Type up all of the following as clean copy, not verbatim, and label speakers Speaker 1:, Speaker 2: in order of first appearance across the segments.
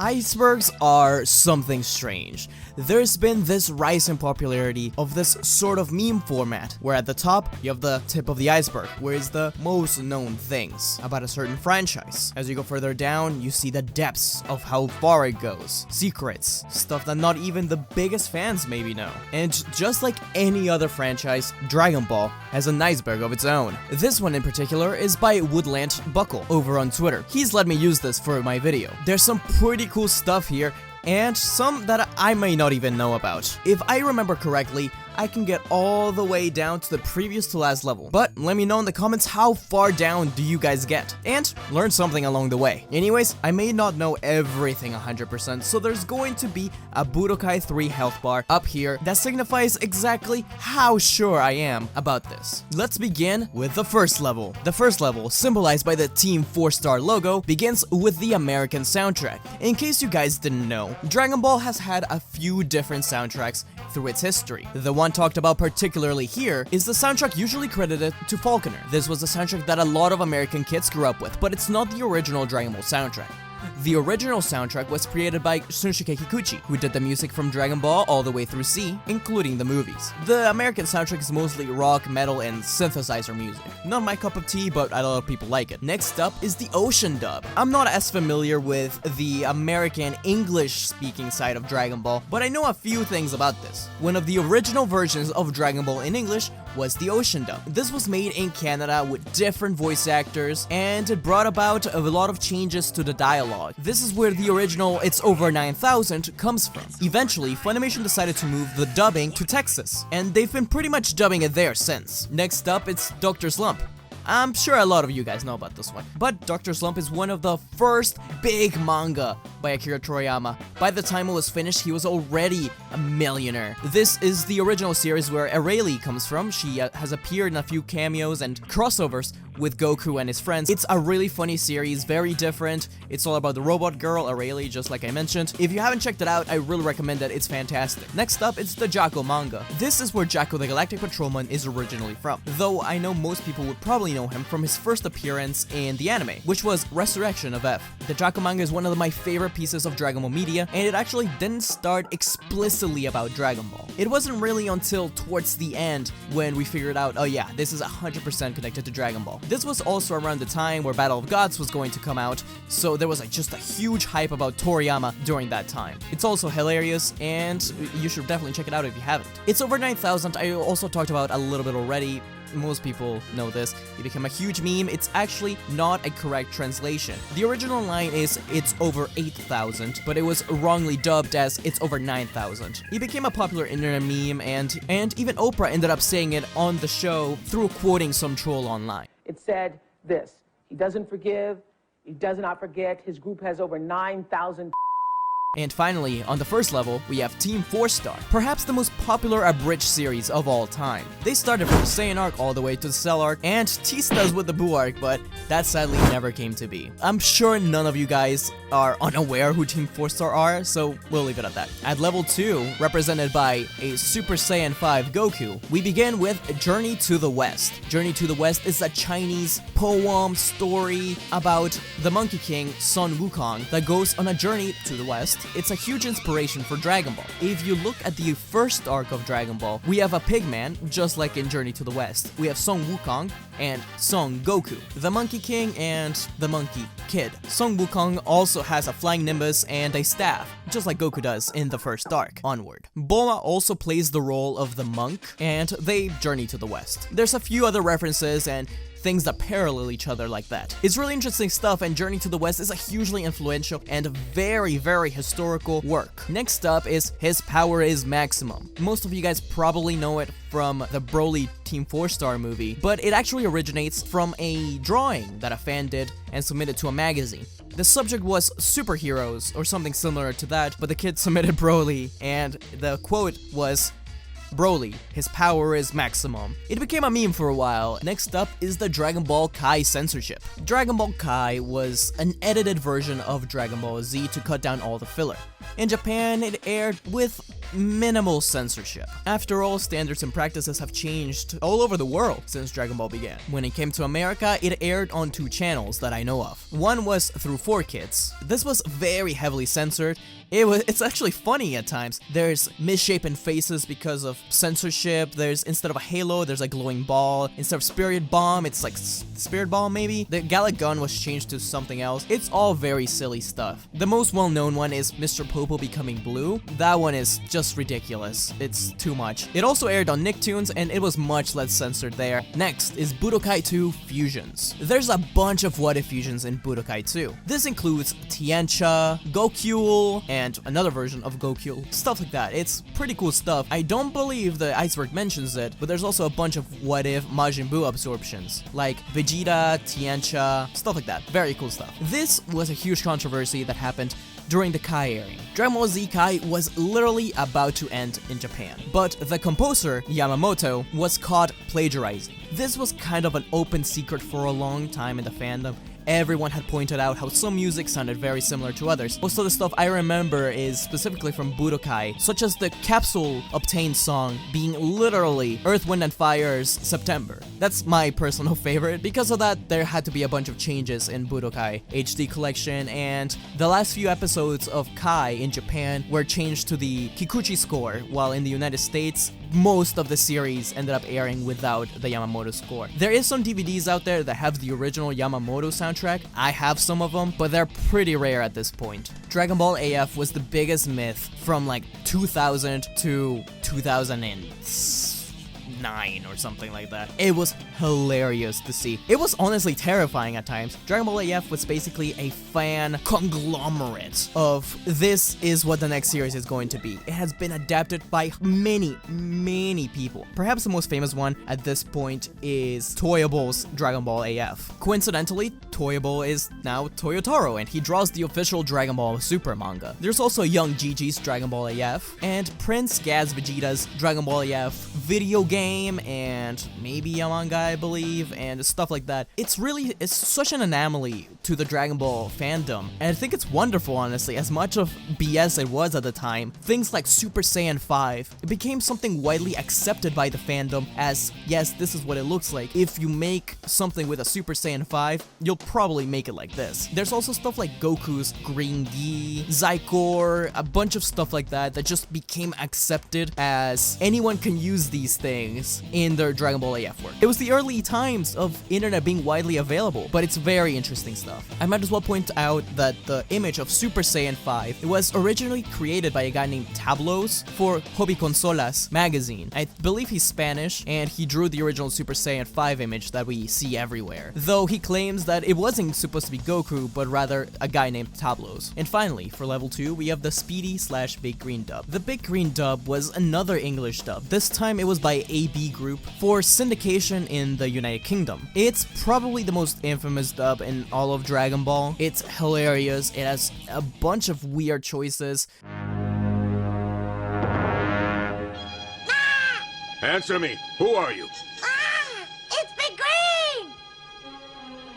Speaker 1: Icebergs are something strange. There's been this rise in popularity of this sort of meme format, where at the top, you have the tip of the iceberg, where is the most known things about a certain franchise. As you go further down, you see the depths of how far it goes, secrets, stuff that not even the biggest fans maybe know. And just like any other franchise, Dragon Ball has an iceberg of its own. This one in particular is by Woodland Buckle over on Twitter. He's let me use this for my video. There's some pretty cool stuff here, and some that I may not even know about. If I remember correctly, I can get all the way down to the previous to last level, but let me know in the comments how far down do you guys get, and learn something along the way. Anyways, I may not know everything 100%, so there's going to be a Budokai 3 health bar up here that signifies exactly how sure I am about this. Let's begin with the first level. The first level, symbolized by the Team 4-star logo, begins with the American soundtrack. In case you guys didn't know, Dragon Ball has had a few different soundtracks through its history. The one talked about particularly here is the soundtrack usually credited to Falconer. This was the soundtrack that a lot of American kids grew up with, but it's not the original Dragon Ball soundtrack. The original soundtrack was created by Shunsuke Kikuchi, who did the music from Dragon Ball all the way through C, including the movies. The American soundtrack is mostly rock, metal, and synthesizer music. Not my cup of tea, but a lot of people like it. Next up is the Ocean dub. I'm not as familiar with the American English-speaking side of Dragon Ball, but I know a few things about this. One of the original versions of Dragon Ball in English was the Ocean dub. This was made in Canada with different voice actors, and it brought about a lot of changes to the dialogue. This is where the original It's Over 9,000 comes from. Eventually, Funimation decided to move the dubbing to Texas, and they've been pretty much dubbing it there since. Next up, it's Dr. Slump. I'm sure a lot of you guys know about this one, but Dr. Slump is one of the first big manga by Akira Toriyama. By the time it was finished, he was already a millionaire. This is the original series where Arale comes from. She has appeared in a few cameos and crossovers with Goku and his friends. It's a really funny series, very different. It's all about the robot girl, Arale, just like I mentioned. If you haven't checked it out, I really recommend it. It's fantastic. Next up, it's the Jacko manga. This is where Jacko the Galactic Patrolman is originally from, though I know most people would probably know him from his first appearance in the anime, which was Resurrection of F. The Jacko manga is one of my favorite pieces of Dragon Ball media, and it actually didn't start explicitly about Dragon Ball. It wasn't really until towards the end when we figured out, oh yeah, this is 100% connected to Dragon Ball. This was also around the time where Battle of Gods was going to come out, so there was just a huge hype about Toriyama during that time. It's also hilarious, and you should definitely check it out if you haven't. It's Over 9,000, I also talked about a little bit already. Most people know this. It became a huge meme. It's actually not a correct translation. The original line is It's Over 8,000, but it was wrongly dubbed as It's Over 9,000. It became a popular internet meme, and even Oprah ended up saying it on the show through quoting some troll online.
Speaker 2: It said this: he doesn't forgive, he does not forget, his group has over 9,000.
Speaker 1: And finally, on the first level, we have Team 4-Star, perhaps the most popular abridged series of all time. They started from the Saiyan arc all the way to the Cell arc, and teased us with the Buu arc, but that sadly never came to be. I'm sure none of you guys are unaware who Team 4-Star are, so we'll leave it at that. At level 2, represented by a Super Saiyan 5 Goku, we begin with Journey to the West. Journey to the West is a Chinese poem story about the Monkey King, Sun Wukong, that goes on a journey to the West. It's a huge inspiration for Dragon Ball. If you look at the first arc of Dragon Ball, we have a pigman, just like in Journey to the West. We have Son Wukong and Son Goku, the Monkey King and the Monkey Kid. Son Wukong also has a flying nimbus and a staff, just like Goku does in the first arc onward. Bulma also plays the role of the monk, and they journey to the West. There's a few other references and things that parallel each other like that. It's really interesting stuff, and Journey to the West is a hugely influential and very, very historical work. Next up is His Power is Maximum. Most of you guys probably know it from the Broly Team 4-Star movie, but it actually originates from a drawing that a fan did and submitted to a magazine. The subject was superheroes or something similar to that, but the kid submitted Broly, and the quote was, Broly, his power is maximum. It became a meme for a while. Next up is the Dragon Ball Kai censorship. Dragon Ball Kai was an edited version of Dragon Ball Z to cut down all the filler. In Japan, it aired with minimal censorship. After all, standards and practices have changed all over the world since Dragon Ball began. When it came to America, it aired on 2 channels that I know of. One was through 4Kids. This was very heavily censored. It's actually funny at times. There's misshapen faces because of censorship. There's, instead of a halo, there's a glowing ball. Instead of Spirit Bomb, it's like Spirit Ball maybe? The Gallic Gun was changed to something else. It's all very silly stuff. The most well-known one is Mr. Popo becoming blue. That one is just ridiculous. It's too much. It also aired on Nicktoons, and it was much less censored there. Next is Budokai 2 Fusions. There's a bunch of what-if fusions in Budokai 2. This includes Tiancha, Gokyul, and another version of Gokyul, stuff like that. It's pretty cool stuff. I don't believe the Iceberg mentions it, but there's also a bunch of what-if Majin Buu absorptions, like Vegeta, Tiancha, stuff like that. Very cool stuff. This was a huge controversy that happened during the Kai airing. Dragon Ball Z Kai was literally about to end in Japan, but the composer, Yamamoto, was caught plagiarizing. This was kind of an open secret for a long time in the fandom. Everyone had pointed out how some music sounded very similar to others. Most of the stuff I remember is specifically from Budokai, such as the Capsule Obtained song being literally Earth, Wind & Fire's September. That's my personal favorite. Because of that, there had to be a bunch of changes in Budokai HD collection, and the last few episodes of Kai in Japan were changed to the Kikuchi score, while in the United States, most of the series ended up airing without the Yamamoto score. There is some DVDs out there that have the original Yamamoto soundtrack. I have some of them, but they're pretty rare at this point. Dragon Ball AF was the biggest myth from like 2000 to 2009 or something like that. It was hilarious to see. It was honestly terrifying at times. Dragon Ball AF was basically a fan conglomerate of this is what the next series is going to be. It has been adapted by many people. Perhaps the most famous one at this point is Toyobo's Dragon Ball AF. Coincidentally, Toyobo is now Toyotaro, and he draws the official Dragon Ball Super manga. There's also Young Gigi's Dragon Ball AF, and Prince Gaz Vegeta's Dragon Ball AF video game, and maybe a manga, I believe, and stuff like that. It's such an anomaly to the Dragon Ball fandom, and I think it's wonderful, honestly. As much of BS it was at the time, things like Super Saiyan 5, it became something widely accepted by the fandom as, yes, this is what it looks like. If you make something with a Super Saiyan 5, you'll probably make it like this. There's also stuff like Goku's Green Gi, Zycor, a bunch of stuff like that that just became accepted as anyone can use these things in their Dragon Ball AF work. It was the early times of internet being widely available, but it's very interesting stuff. I might as well point out that the image of Super Saiyan 5, it was originally created by a guy named Tablos for Hobby Consolas magazine. I believe he's Spanish, and he drew the original Super Saiyan 5 image that we see everywhere, though he claims that it wasn't supposed to be Goku, but rather a guy named Tablos. And finally, for level 2, we have the Speedy/Big Green dub. The Big Green dub was another English dub. This time it was by AB Group for syndication in the United Kingdom. It's probably the most infamous dub in all of Dragon Ball. It's hilarious. It has a bunch of weird choices.
Speaker 3: Answer me. Who are you?
Speaker 4: It's Big Green!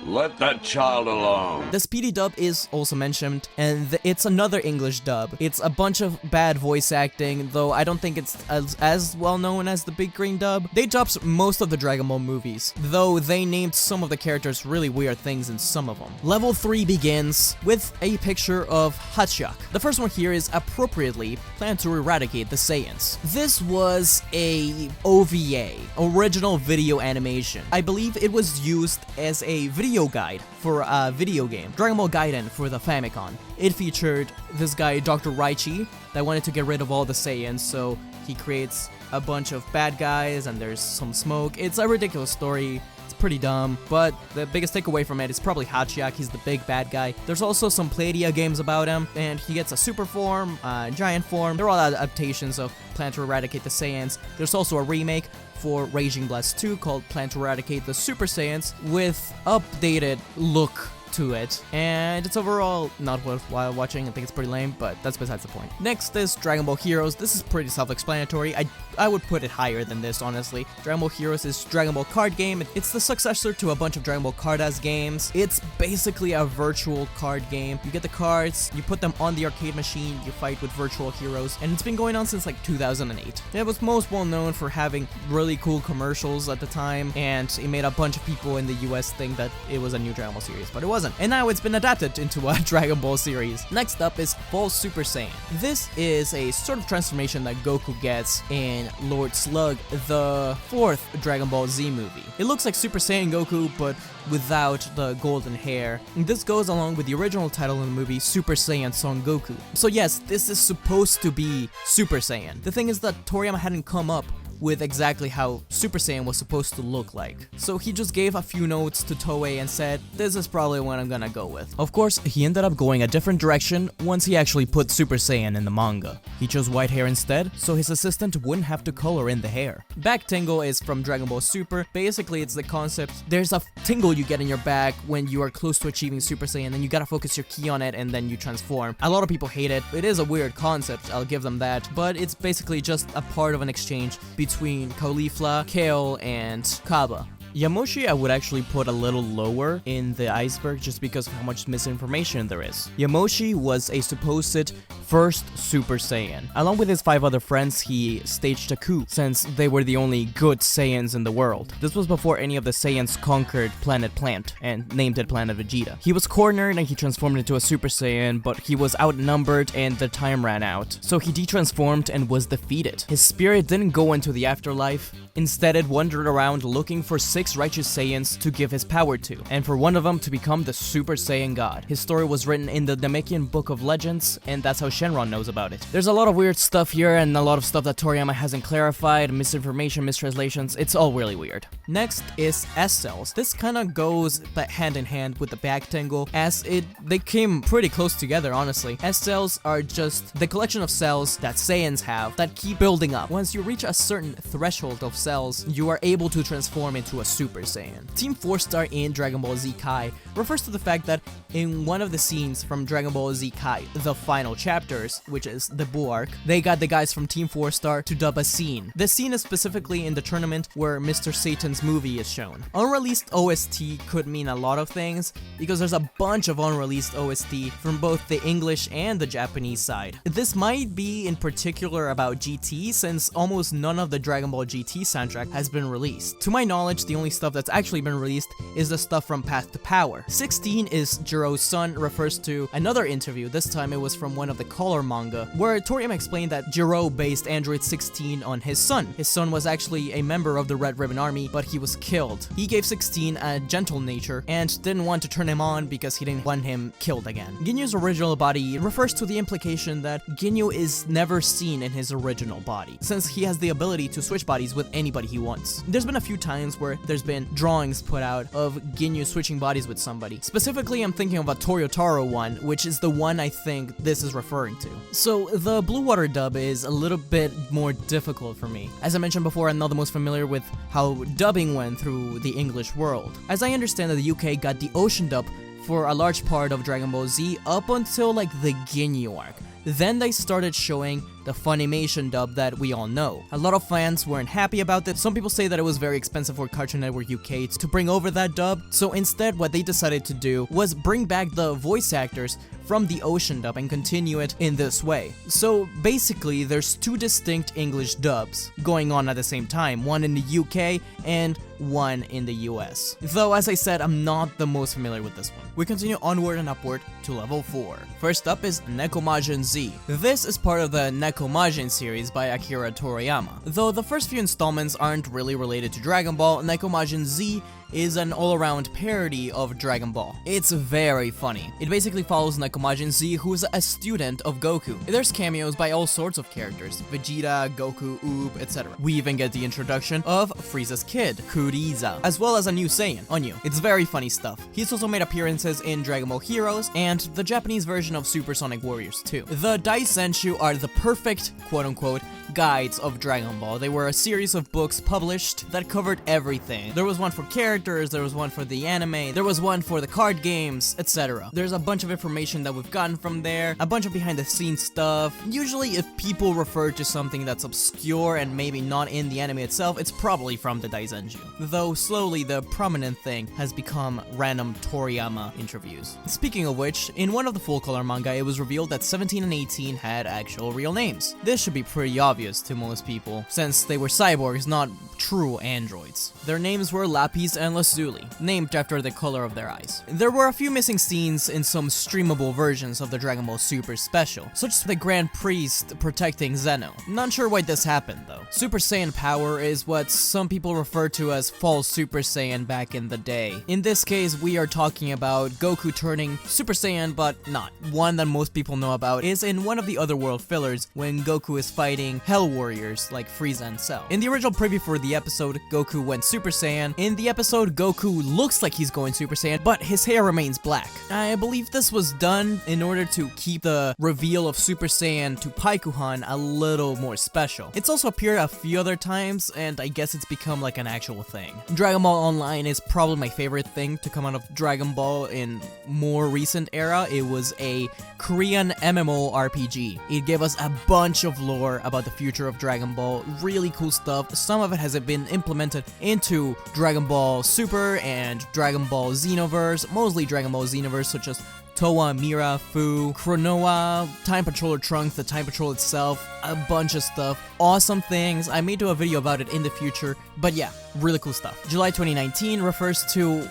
Speaker 3: Let that child alone.
Speaker 1: The Speedy dub is also mentioned, and it's another English dub. It's a bunch of bad voice acting, though I don't think it's as well known as the Big Green dub. They dubbed most of the Dragon Ball movies, though they named some of the characters really weird things in some of them. Level 3 begins with a picture of Hachiak. The first one here is appropriately planned to eradicate the Saiyans. This was a OVA, original video animation. I believe it was used as a video guide for a video game, Dragon Ball Gaiden for the Famicom. It featured this guy, Dr. Raichi, that wanted to get rid of all the Saiyans, so he creates a bunch of bad guys and there's some smoke. It's a ridiculous story. It's pretty dumb, but the biggest takeaway from it is probably Hachiak. He's the big bad guy. There's also some Playdia games about him, and he gets a super form, giant form. They're all adaptations of Plan to Eradicate the Saiyans. There's also a remake for Raging Blast 2 called Plan to Eradicate the Super Saiyans with updated look to it, and it's overall not worthwhile watching. I think it's pretty lame, but that's besides the point. Next is Dragon Ball Heroes. This is pretty self-explanatory. I would put it higher than this, honestly. Dragon Ball Heroes is Dragon Ball card game. It's the successor to a bunch of Dragon Ball card-as games. It's basically a virtual card game. You get the cards, you put them on the arcade machine, you fight with virtual heroes, and it's been going on since like 2008. It was most well known for having really cool commercials at the time, and it made a bunch of people in the US think that it was a new Dragon Ball series, but it wasn't. And now it's been adapted into a Dragon Ball series. Next up is Full Super Saiyan. This is a sort of transformation that Goku gets in Lord Slug, the 4th Dragon Ball Z movie. It looks like Super Saiyan Goku, but without the golden hair. And this goes along with the original title in the movie, Super Saiyan Son Goku. So yes, this is supposed to be Super Saiyan. The thing is that Toriyama hadn't come up with exactly how Super Saiyan was supposed to look like. So he just gave a few notes to Toei and said, this is probably what I'm gonna go with. Of course, he ended up going a different direction once he actually put Super Saiyan in the manga. He chose white hair instead, so his assistant wouldn't have to color in the hair. Back tingle is from Dragon Ball Super. Basically, it's the concept, there's a tingle you get in your back when you are close to achieving Super Saiyan, and you gotta focus your ki on it and then you transform. A lot of people hate it. It is a weird concept, I'll give them that, but it's basically just a part of an exchange between Caulifla, Kale, and Kaba. Yamoshi I would actually put a little lower in the Iceberg just because of how much misinformation there is. Yamoshi was a supposed first Super Saiyan. Along with his 5 other friends, he staged a coup since they were the only good Saiyans in the world. This was before any of the Saiyans conquered Planet Plant and named it Planet Vegeta. He was cornered and he transformed into a Super Saiyan, but he was outnumbered and the time ran out. So he detransformed and was defeated. His spirit didn't go into the afterlife. Instead, it wandered around looking for 6 righteous Saiyans to give his power to, and for one of them to become the Super Saiyan God. His story was written in the Namekian Book of Legends, and that's how Shenron knows about it. There's a lot of weird stuff here, and a lot of stuff that Toriyama hasn't clarified, misinformation, mistranslations, it's all really weird. Next is S-Cells. This kinda goes hand in hand with the back tingle, as they came pretty close together, honestly. S-Cells are just the collection of cells that Saiyans have that keep building up. Once you reach a certain threshold of cells, you are able to transform into a Super Saiyan. Team 4-Star in Dragon Ball Z Kai refers to the fact that in one of the scenes from Dragon Ball Z Kai, the final chapters, which is the Buu arc, they got the guys from Team 4-Star to dub a scene. The scene is specifically in the tournament where Mr. Satan's movie is shown. Unreleased OST could mean a lot of things, because there's a bunch of unreleased OST from both the English and the Japanese side. This might be in particular about GT, since almost none of the Dragon Ball GT soundtrack has been released. To my knowledge, the only stuff that's actually been released is the stuff from Path to Power. 16 is Jiro's son refers to another interview, this time it was from one of the Color manga, where Toriyama explained that Jiro based Android 16 on his son. His son was actually a member of the Red Ribbon Army, but he was killed. He gave 16 a gentle nature and didn't want to turn him on because he didn't want him killed again. Ginyu's original body refers to the implication that Ginyu is never seen in his original body, since he has the ability to switch bodies with anybody he wants. There's been a few times where there's been drawings put out of Ginyu switching bodies with somebody. Specifically, I'm thinking of a Toryotaro one, which is the one I think this is referring to. So the Blue Water dub is a little bit more difficult for me. As I mentioned before, I'm not the most familiar with how dubbing went through the English world. As I understand that the UK got the Ocean dub for a large part of Dragon Ball Z up until like the Ginyu arc. Then they started showing the Funimation dub that we all know. A lot of fans weren't happy about that. Some people say that it was very expensive for Cartoon Network UK to bring over that dub. So instead, what they decided to do was bring back the voice actors from the Ocean dub and continue it in this way. So basically, there's 2 distinct English dubs going on at the same time, one in the UK and one in the US. Though, as I said, I'm not the most familiar with this one. We continue onward and upward to level 4. First up is Nekomajin Z. This is part of the Nekomajin series by Akira Toriyama. Though the first few installments aren't really related to Dragon Ball, Nekomajin Z is an all-around parody of Dragon Ball. It's very funny. It basically follows Nekomajin Z, who's a student of Goku. There's cameos by all sorts of characters, Vegeta, Goku, Oob, etc. We even get the introduction of Frieza's kid, Kuriza, as well as a new Saiyan, Onyu. It's very funny stuff. He's also made appearances in Dragon Ball Heroes and the Japanese version of Supersonic Warriors 2. The Daisenshu are the perfect, quote-unquote, guides of Dragon Ball. They were a series of books published that covered everything. There was one for characters, characters, there was one for the anime, there was one for the card games, etc. There's a bunch of information that we've gotten from there, a bunch of behind the scenes stuff. Usually if people refer to something that's obscure and maybe not in the anime itself, it's probably from the Daizenju. Though slowly the prominent thing has become random Toriyama interviews. Speaking of which, in one of the full color manga, it was revealed that 17 and 18 had actual real names. This should be pretty obvious to most people, since they were cyborgs, not true androids. Their names were Lapis and Lazuli, named after the color of their eyes. There were a few missing scenes in some streamable versions of the Dragon Ball Super special, such as the Grand Priest protecting Zeno. Not sure why this happened though. Super Saiyan power is what some people refer to as false Super Saiyan back in the day. In this case, we are talking about Goku turning Super Saiyan, but not. One that most people know about is in one of the Otherworld fillers when Goku is fighting Hell Warriors like Frieza and Cell. In the original preview for the episode, Goku went Super Saiyan. In the episode, Goku looks like he's going Super Saiyan, but his hair remains black. I believe this was done in order to keep the reveal of Super Saiyan to Paikuhan a little more special. It's also appeared a few other times, and I guess it's become like an actual thing. Dragon Ball Online is probably my favorite thing to come out of Dragon Ball in more recent era. It was a Korean MMORPG. It gave us a bunch of lore about the future of Dragon Ball, really cool stuff. Some of it has been implemented into Dragon Ball Super and Dragon Ball Xenoverse, mostly Dragon Ball Xenoverse, such as Towa, Mira, Fu, Chronoa, Time Patroller Trunks, the Time Patrol itself, a bunch of stuff. Awesome things. I may do a video about it in the future, but yeah, really cool stuff. July 2019 refers to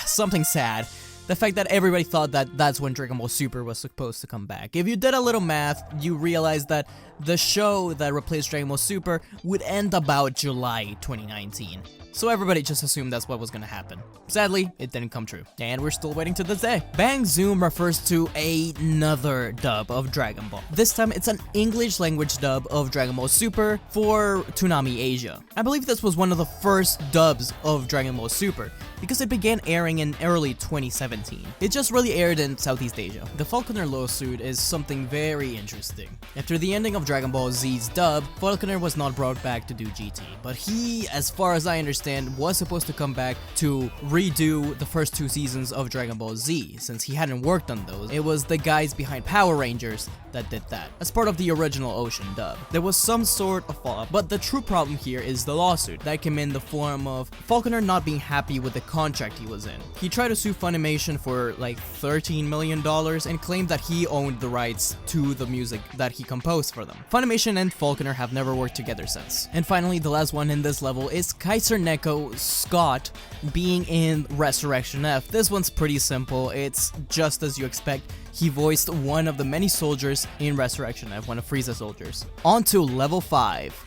Speaker 1: something sad. The fact that everybody thought that that's when Dragon Ball Super was supposed to come back. If you did a little math, you realize that the show that replaced Dragon Ball Super would end about July 2019. So everybody just assumed that's what was gonna happen. Sadly, it didn't come true, and we're still waiting to this day. Bang Zoom refers to another dub of Dragon Ball. This time, it's an English language dub of Dragon Ball Super for Toonami Asia. I believe this was one of the first dubs of Dragon Ball Super, because it began airing in early 2017. It just really aired in Southeast Asia. The Falconer lawsuit is something very interesting. After the ending of Dragon Ball Z's dub, Falconer was not brought back to do GT, but he, as far as I understand, was supposed to come back to redo the first 2 seasons of Dragon Ball Z, since he hadn't worked on those. It was the guys behind Power Rangers that did that, as part of the original Ocean dub. There was some sort of fallout, but the true problem here is the lawsuit that came in the form of Falconer not being happy with the contract he was in. He tried to sue Funimation for like $13 million and claimed that he owned the rights to the music that he composed for them. Funimation and Falconer have never worked together since. And finally, the last one in this level is Kaiser Neko Scott being in Resurrection F. This one's pretty simple. It's just as you expect. He voiced one of the many soldiers in Resurrection F, one of Frieza's soldiers. On to level 5.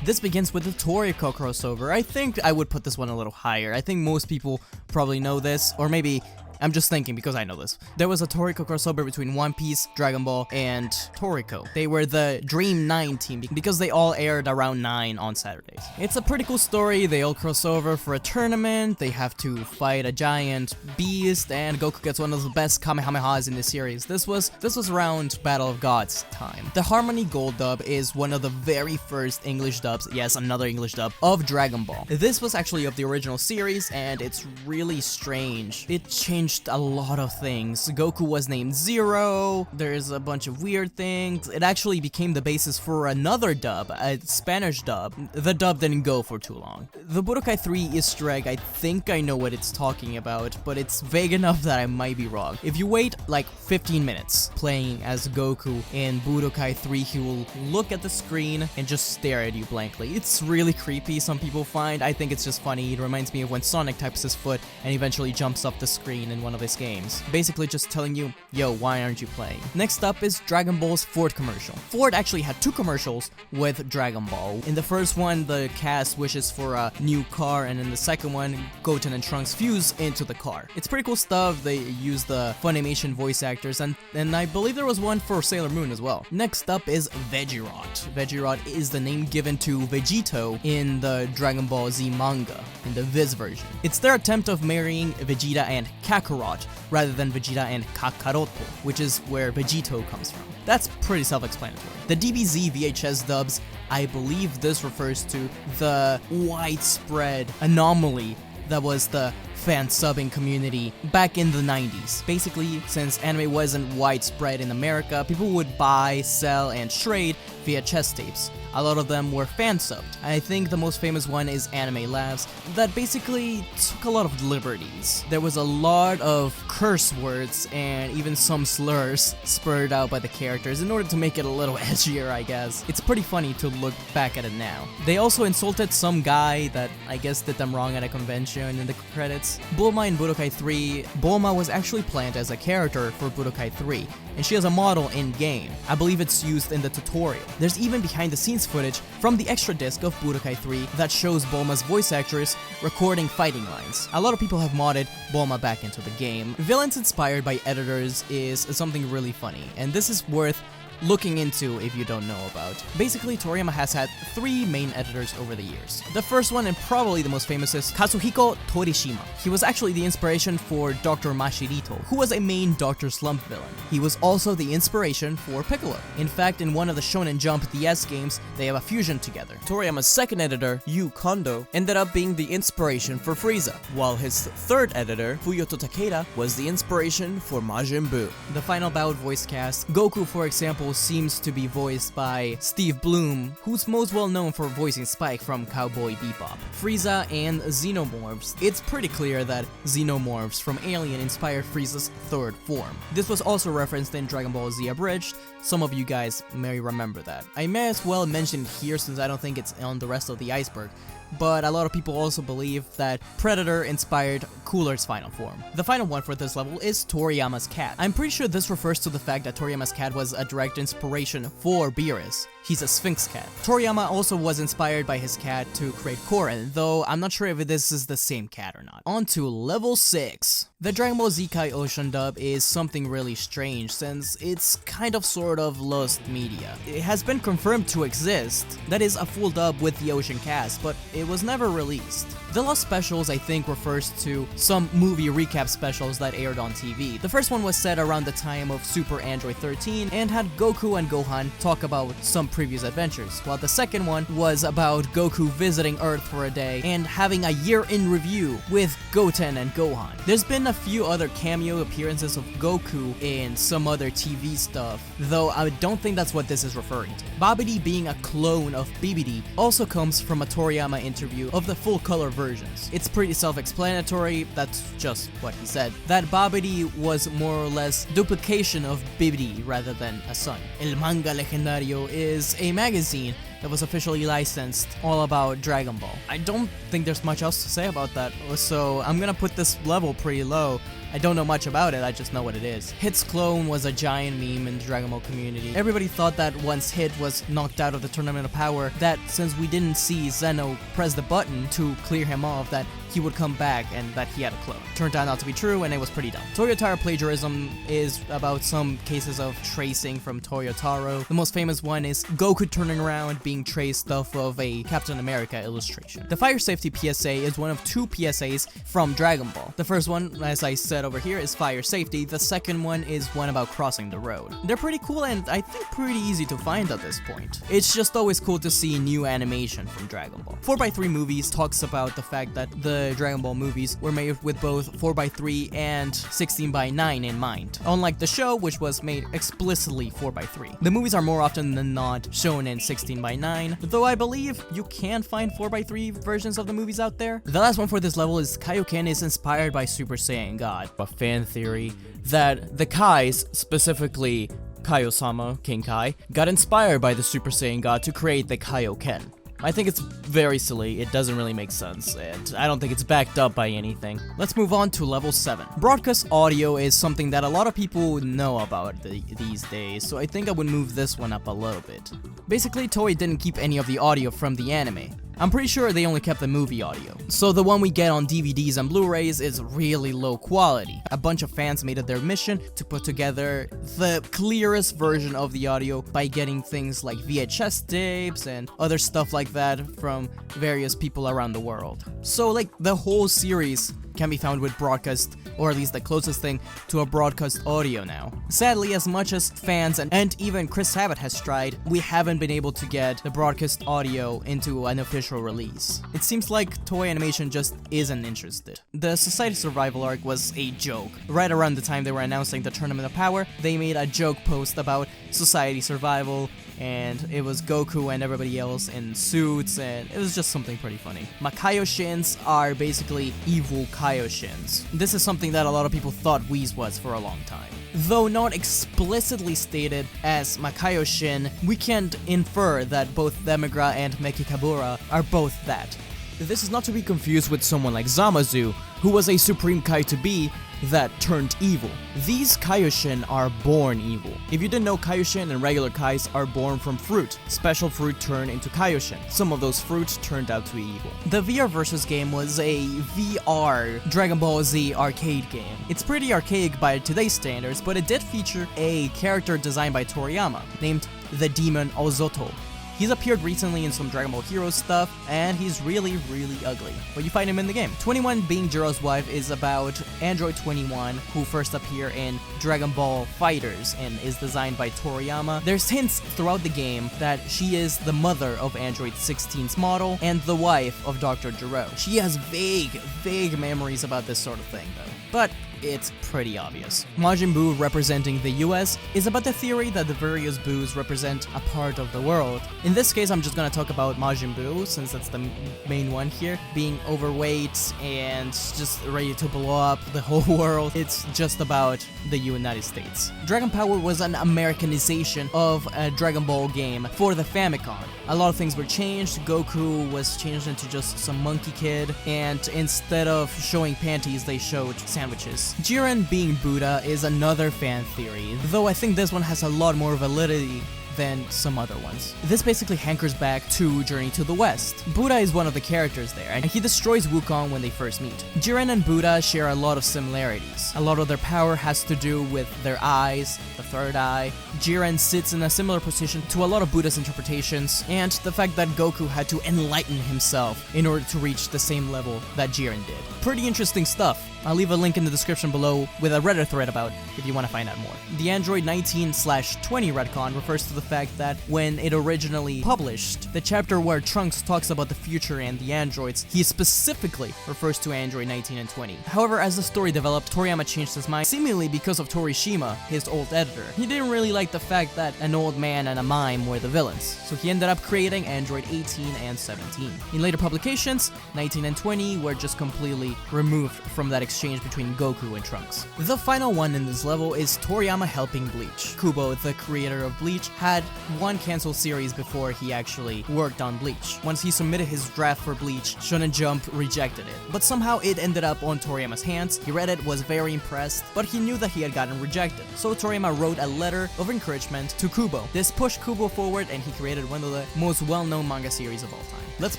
Speaker 1: This begins with the Toriko crossover. I think I would put this one a little higher. I think most people probably know this, or maybe I'm just thinking because I know this. There was a Toriko crossover between One Piece, Dragon Ball, and Toriko. They were the Dream 9 team because they all aired around 9 on Saturdays. It's a pretty cool story. They all cross over for a tournament. They have to fight a giant beast, and Goku gets one of the best Kamehamehas in the series. This was around Battle of Gods time. The Harmony Gold dub is one of the very first English dubs, yes, another English dub, of Dragon Ball. This was actually of the original series, and it's really strange. It changed a lot of things. Goku was named Zero, there's a bunch of weird things. It actually became the basis for another dub, a Spanish dub. The dub didn't go for too long. The Budokai 3 Easter egg, I think I know what it's talking about, but it's vague enough that I might be wrong. If you wait like 15 minutes playing as Goku in Budokai 3, he will look at the screen and just stare at you blankly. It's really creepy, some people find. I think it's just funny. It reminds me of when Sonic types his foot and eventually jumps off the screen in one of his games. Basically just telling you, yo, why aren't you playing? Next up is Dragon Ball's Ford commercial. Ford actually had 2 commercials with Dragon Ball. In the first one, the cast wishes for a new car, and in the second one, Goten and Trunks fuse into the car. It's pretty cool stuff. They use the Funimation voice actors, and I believe there was one for Sailor Moon as well. Next up is Vegirot. Vegirot is the name given to Vegito in the Dragon Ball Z manga, in the Viz version. It's their attempt of marrying Vegeta and Kakarot, rather than Vegeta and Kakaroto, which is where Vegito comes from. That's pretty self-explanatory. The DBZ VHS dubs, I believe this refers to the widespread anomaly that was the fan subbing community back in the 90s. Basically, since anime wasn't widespread in America, people would buy, sell, and trade VHS tapes. A lot of them were fan subbed. I think the most famous one is Anime Labs, that basically took a lot of liberties. There was a lot of curse words and even some slurs spurred out by the characters in order to make it a little edgier, I guess. It's pretty funny to look back at it now. They also insulted some guy that I guess did them wrong at a convention in the credits. Bulma in Budokai 3, Bulma was actually planned as a character for Budokai 3, and she has a model in-game. I believe it's used in the tutorial. There's even behind-the-scenes footage from the extra disc of Budokai 3 that shows Bulma's voice actress recording fighting lines. A lot of people have modded Bulma back into the game. Villains inspired by editors is something really funny, and this is worth looking into if you don't know about. Basically, Toriyama has had 3 main editors over the years. The first one, and probably the most famous, is Kazuhiko Torishima. He was actually the inspiration for Dr. Mashirito, who was a main Dr. Slump villain. He was also the inspiration for Piccolo. In fact, in one of the Shonen Jump DS games, they have a fusion together. Toriyama's second editor, Yu Kondo, ended up being the inspiration for Frieza, while his third editor, Fuyoto Takeda, was the inspiration for Majin Buu. The final bout voice cast, Goku, for example, seems to be voiced by Steve Bloom, who's most well known for voicing Spike from Cowboy Bebop. Frieza and Xenomorphs. It's pretty clear that Xenomorphs from Alien inspired Frieza's third form. This was also referenced in Dragon Ball Z Abridged. Some of you guys may remember that. I may as well mention it here since I don't think it's on the rest of the Iceberg, but a lot of people also believe that Predator inspired Cooler's final form. The final one for this level is Toriyama's cat. I'm pretty sure this refers to the fact that Toriyama's cat was a direct inspiration for Beerus. He's a Sphinx cat. Toriyama also was inspired by his cat to create Korin, though I'm not sure if this is the same cat or not. On to level 6. The Dragon Ball Z Kai Ocean dub is something really strange since it's kind of sort of lost media. It has been confirmed to exist, that is a full dub with the Ocean cast, but it was never released. The Lost Specials, I think, refers to some movie recap specials that aired on TV. The first one was set around the time of Super Android 13 and had Goku and Gohan talk about some previous adventures, while the second one was about Goku visiting Earth for a day and having a year in review with Goten and Gohan. There's been a few other cameo appearances of Goku in some other TV stuff, though I don't think that's what this is referring to. Babidi being a clone of Bibidi also comes from a Toriyama interview of the full color versions. It's pretty self-explanatory, that's just what he said, that Babidi was more or less duplication of Bibidi rather than a son. El Manga Legendario is a magazine that was officially licensed all about Dragon Ball. I don't think there's much else to say about that, so I'm gonna put this level pretty low. I don't know much about it, I just know what it is. Hit's clone was a giant meme in the Dragon Ball community. Everybody thought that once Hit was knocked out of the Tournament of Power, that since we didn't see Zeno press the button to clear him off, that he would come back and that he had a clone. Turned out not to be true, and it was pretty dumb. Toyotaro plagiarism is about some cases of tracing from Toyotaro. The most famous one is Goku turning around being traced off of a Captain America illustration. The fire safety PSA is one of 2 PSAs from Dragon Ball. The first one, as I said over here, is fire safety. The second one is one about crossing the road. They're pretty cool and I think pretty easy to find at this point. It's just always cool to see new animation from Dragon Ball. 4x3 Movies talks about the fact that the Dragon Ball movies were made with both 4x3 and 16:9 in mind, unlike the show, which was made explicitly 4x3. The movies are more often than not shown in 16:9, though I believe you can find 4x3 versions of the movies out there. The last one for this level is Kaioken is inspired by Super Saiyan God, a fan theory that the Kais, specifically Kaio-sama, King Kai, got inspired by the Super Saiyan God to create the Kaioken. I think it's very silly, it doesn't really make sense, and I don't think it's backed up by anything. Let's move on to level 7. Broadcast audio is something that a lot of people know about these days, so I think I would move this one up a little bit. Basically, Toei didn't keep any of the audio from the anime. I'm pretty sure they only kept the movie audio. So the one we get on DVDs and Blu-rays is really low quality. A bunch of fans made it their mission to put together the clearest version of the audio by getting things like VHS tapes and other stuff like that from various people around the world. So like the whole series can be found with broadcast, or at least the closest thing to a broadcast audio now. Sadly, as much as fans and even Chris Sabat has tried, we haven't been able to get the broadcast audio into an official release. It seems like Toei Animation just isn't interested. The Society Survival arc was a joke. Right around the time they were announcing the Tournament of Power, they made a joke post about Society Survival, and it was Goku and everybody else in suits, and it was just something pretty funny. Makaioshins are basically evil Kaioshins. This is something that a lot of people thought Whis was for a long time. Though not explicitly stated as Makaioshin, we can infer that both Demigra and Mekikabura are both that. This is not to be confused with someone like Zamazu, who was a Supreme Kai to be that turned evil. These Kaioshin are born evil. If you didn't know, Kaioshin and regular Kais are born from fruit. Special fruit turn into Kaioshin. Some of those fruits turned out to be evil. The VR Versus game was a VR Dragon Ball Z arcade game. It's pretty archaic by today's standards, but it did feature a character designed by Toriyama, named the Demon Ozoto. He's appeared recently in some Dragon Ball Heroes stuff, and he's really, really ugly, but you find him in the game. 21 being Jiro's wife is about Android 21, who first appear in Dragon Ball Fighters and is designed by Toriyama. There's hints throughout the game that she is the mother of Android 16's model and the wife of Dr. Jiro. She has vague memories about this sort of thing, though, but it's pretty obvious. Majin Buu, representing the US, is about the theory that the various Buus represent a part of the world. In this case, I'm just gonna talk about Majin Buu, since that's the main one here, being overweight and just ready to blow up the whole world. It's just about the United States. Dragon Power was an Americanization of a Dragon Ball game for the Famicom. A lot of things were changed. Goku was changed into just some monkey kid, and instead of showing panties, they showed sandwiches. Jiren being Buddha is another fan theory, though I think this one has a lot more validity than some other ones. This basically hankers back to Journey to the West. Buddha is one of the characters there, and he destroys Wukong when they first meet. Jiren and Buddha share a lot of similarities. A lot of their power has to do with their eyes, the third eye. Jiren sits in a similar position to a lot of Buddha's interpretations, and the fact that Goku had to enlighten himself in order to reach the same level that Jiren did. Pretty interesting stuff. I'll leave a link in the description below with a Reddit thread about it if you want to find out more. The Android 19/20 retcon refers to the fact that when it originally published, the chapter where Trunks talks about the future and the androids, he specifically refers to Android 19 and 20. However, as the story developed, Toriyama changed his mind, seemingly because of Torishima, his old editor. He didn't really like the fact that an old man and a mime were the villains, so he ended up creating Android 18 and 17. In later publications, 19 and 20 were just completely removed from that exchange between Goku and Trunks. The final one in this level is Toriyama helping Bleach. Kubo, the creator of Bleach, had one canceled series before he actually worked on Bleach. Once he submitted his draft for Bleach, Shonen Jump rejected it, but somehow it ended up on Toriyama's hands. He read it, was very impressed, but he knew that he had gotten rejected, so Toriyama wrote a letter of encouragement to Kubo. This pushed Kubo forward, and he created one of the most well-known manga series of all time. Let's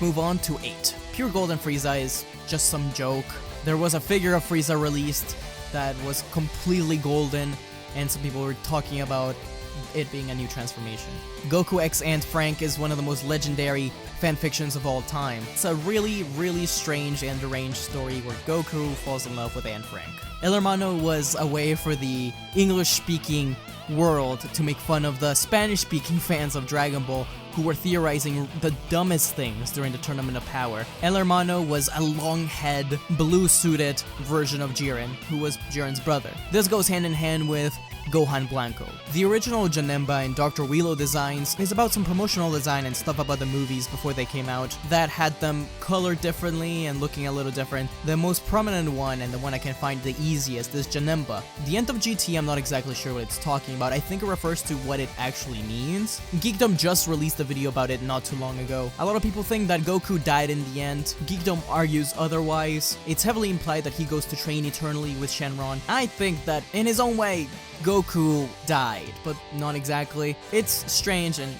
Speaker 1: move on to 8. Pure Golden Frieza is just some joke. There was a figure of Frieza released that was completely golden, and some people were talking about it being a new transformation. Goku X Aunt Frank is one of the most legendary fanfictions of all time. It's a really, really strange and deranged story where Goku falls in love with Aunt Frank. El Hermano was a way for the English-speaking world to make fun of the Spanish-speaking fans of Dragon Ball who were theorizing the dumbest things during the Tournament of Power. El Hermano was a long-head, blue-suited version of Jiren, who was Jiren's brother. This goes hand in hand with Gohan Blanco. The original Janemba and Dr. Wheelo designs is about some promotional design and stuff about the movies before they came out that had them colored differently and looking a little different. The most prominent one, and the one I can find the easiest, is Janemba. The end of GT, I'm not exactly sure what it's talking about. I think it refers to what it actually means. Geekdom just released a video about it not too long ago. A lot of people think that Goku died in the end. Geekdom argues otherwise. It's heavily implied that he goes to train eternally with Shenron. I think that, in his own way, Goku Goku died, but not exactly. It's strange and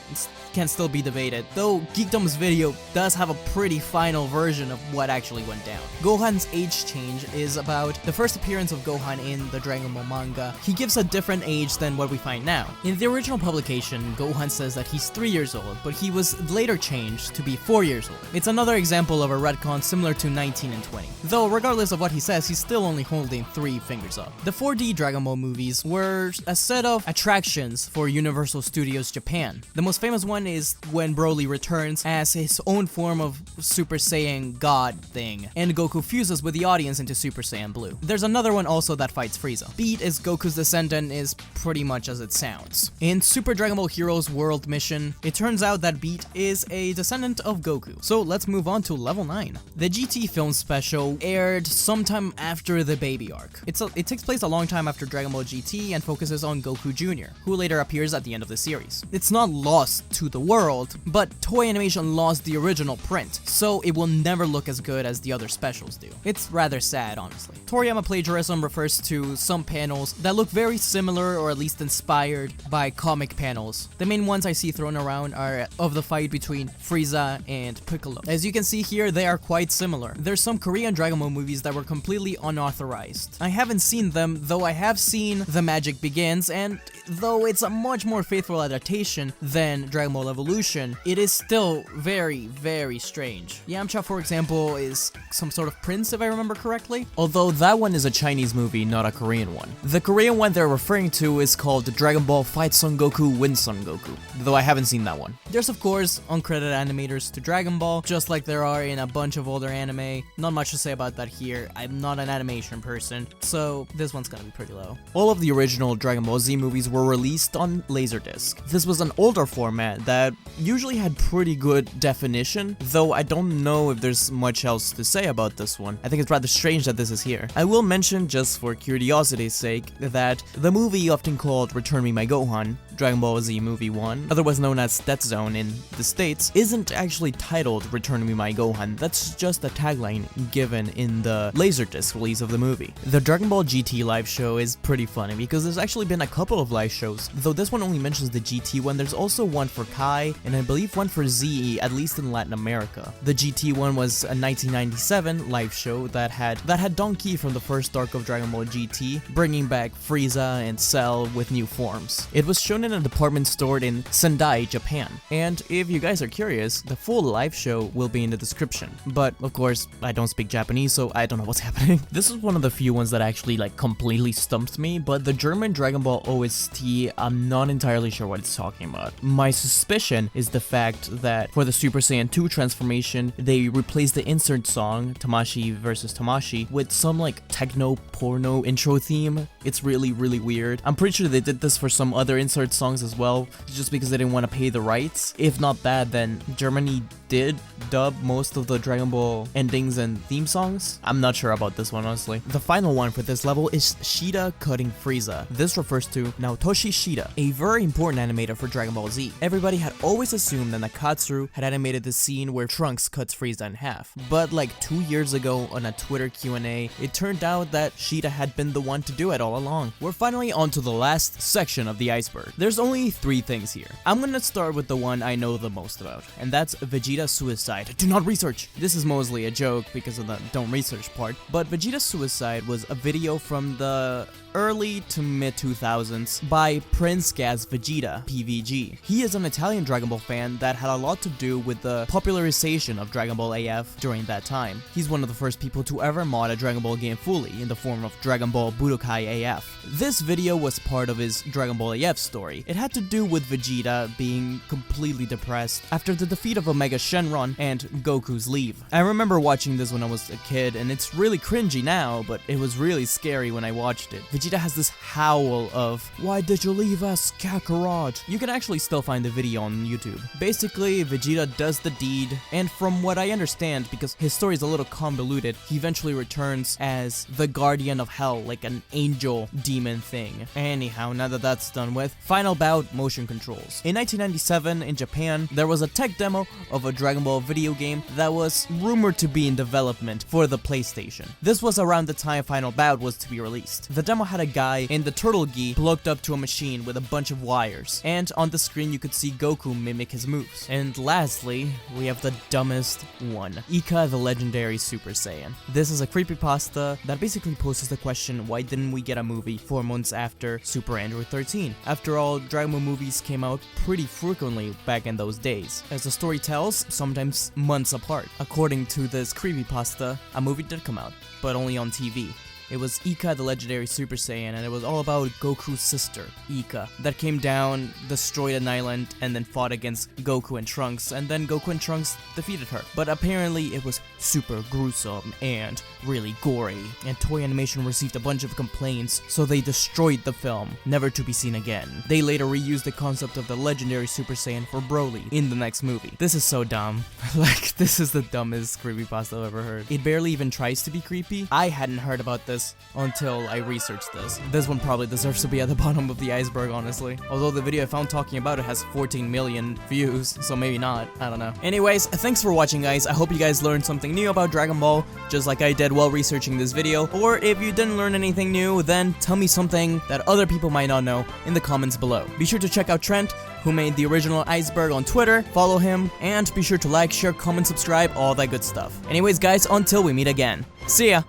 Speaker 1: can still be debated, though Geekdom's video does have a pretty final version of what actually went down. Gohan's age change is about the first appearance of Gohan in the Dragon Ball manga. He gives a different age than what we find now. In the original publication, Gohan says that he's 3 years old, but he was later changed to be 4 years old. It's another example of a retcon similar to 19 and 20. Though regardless of what he says, he's still only holding 3 fingers up. The 4D Dragon Ball movies were a set of attractions for Universal Studios Japan. The most famous one is when Broly returns as his own form of Super Saiyan God thing, and Goku fuses with the audience into Super Saiyan Blue. There's another one also that fights Frieza. Beat is Goku's descendant is pretty much as it sounds. In Super Dragon Ball Heroes World Mission, it turns out that Beat is a descendant of Goku. So let's move on to level 9. The GT film special aired sometime after the baby arc. It takes place a long time after Dragon Ball GT and focuses on Goku Jr., who later appears at the end of the series. It's not lost to the world, but Toei Animation lost the original print, so it will never look as good as the other specials do. It's rather sad, honestly. Toriyama plagiarism refers to some panels that look very similar or at least inspired by comic panels. The main ones I see thrown around are of the fight between Frieza and Piccolo. As you can see here, they are quite similar. There's some Korean Dragon Ball movies that were completely unauthorized. I haven't seen them, though I have seen The Magic Begins, and though it's a much more faithful adaptation than Dragon Ball Evolution, it is still very, very strange. Yamcha, for example, is some sort of prince, if I remember correctly, although that one is a Chinese movie, not a Korean one. The Korean one they're referring to is called Dragon Ball Fight Son Goku, Win Son Goku, though I haven't seen that one. There's of course uncredited animators to Dragon Ball, just like there are in a bunch of older anime. Not much to say about that here. I'm not an animation person, so this one's gonna be pretty low. All of the original Dragon Ball Z movies were released on Laserdisc. This was an older format that usually had pretty good definition, though I don't know if there's much else to say about this one. I think it's rather strange that this is here. I will mention, just for curiosity's sake, that the movie often called Return Me My Gohan, Dragon Ball Z Movie 1, otherwise known as Death Zone in the States, isn't actually titled Return Me My Gohan. That's just a tagline given in the Laserdisc release of the movie. The Dragon Ball GT live show is pretty funny because there's actually been a couple of live shows, though this one only mentions the GT one. There's also one for Kai, and I believe one for ZE, at least in Latin America. The GT one was a 1997 live show that had Donkey from the first arc of Dragon Ball GT, bringing back Frieza and Cell with new forms. It was shown in a department store in Sendai, Japan, and if you guys are curious, the full live show will be in the description. But of course, I don't speak Japanese, so I don't know what's happening. This is one of the few ones that actually completely stumped me, but the German Dragon Ball OST, I'm not entirely sure what it's talking about. My suspicion is the fact that for the Super Saiyan 2 transformation, they replaced the insert song, Tamashi vs. Tamashi, with some techno porno intro theme. It's really, really weird. I'm pretty sure they did this for some other insert songs as well, just because they didn't want to pay the rights. If not that, then Germany did dub most of the Dragon Ball endings and theme songs. I'm not sure about this one, honestly. The final one for this level is Shida cutting Frieza. This refers to Naotoshi Shida, a very important animator for Dragon Ball Z. Everybody had always assumed that Nakatsuru had animated the scene where Trunks cuts Frieza in half, but 2 years ago on a Twitter Q&A, it turned out that Shida had been the one to do it all along. We're finally on to the last section of the iceberg. There's only 3 things here. I'm gonna start with the one I know the most about, and that's Vegeta's suicide. Do not research! This is mostly a joke because of the don't research part, but Vegeta's suicide was a video from the early to mid 2000s by Prince Gaz Vegeta, PVG. He is an Italian Dragon Ball fan that had a lot to do with the popularization of Dragon Ball AF during that time. He's one of the first people to ever mod a Dragon Ball game fully in the form of Dragon Ball Budokai AF. This video was part of his Dragon Ball AF story. It had to do with Vegeta being completely depressed after the defeat of Omega Shenron and Goku's leave. I remember watching this when I was a kid, and it's really cringy now, but it was really scary when I watched it. Vegeta has this howl of, "Why did you leave us, Kakarot?" You can actually still find the video on YouTube. Basically, Vegeta does the deed, and from what I understand, because his story is a little convoluted, he eventually returns as the Guardian of Hell, like an angel demon thing. Anyhow, now that that's done with, final bout, motion controls. In 1997, in Japan, there was a tech demo of a Dragon Ball video game that was rumored to be in development for the PlayStation. This was around the time Final Bout was to be released. The demo had had a guy in the turtle gi plugged up to a machine with a bunch of wires, and on the screen you could see Goku mimic his moves. And lastly, we have the dumbest one, Ika the Legendary Super Saiyan. This is a creepypasta that basically poses the question, why didn't we get a movie 4 months after Super Android 13? After all, Dragon Ball movies came out pretty frequently back in those days. As the story tells, sometimes months apart. According to this creepypasta, a movie did come out, but only on TV. It was Ika the Legendary Super Saiyan, and it was all about Goku's sister, Ika, that came down, destroyed an island, and then fought against Goku and Trunks, and then Goku and Trunks defeated her. But apparently it was super gruesome and really gory, and Toei Animation received a bunch of complaints, so they destroyed the film, never to be seen again. They later reused the concept of the Legendary Super Saiyan for Broly in the next movie. This is so dumb. Like, this is the dumbest creepypasta I've ever heard. It barely even tries to be creepy. I hadn't heard about this until I researched this. This one probably deserves to be at the bottom of the iceberg, honestly. Although the video I found talking about it has 14 million views, so maybe not. I don't know. Anyways, thanks for watching, guys. I hope you guys learned something new about Dragon Ball, just like I did while researching this video. Or if you didn't learn anything new, then tell me something that other people might not know in the comments below. Be sure to check out Trent, who made the original Iceberg, on Twitter. Follow him, and be sure to like, share, comment, subscribe, all that good stuff. Anyways, guys, until we meet again. See ya!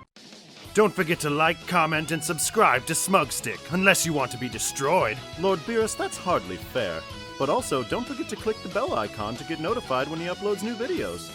Speaker 5: Don't forget to like, comment, and subscribe to Smugstick, unless you want to be destroyed.
Speaker 6: Lord Beerus, that's hardly fair. But also, don't forget to click the bell icon to get notified when he uploads new videos.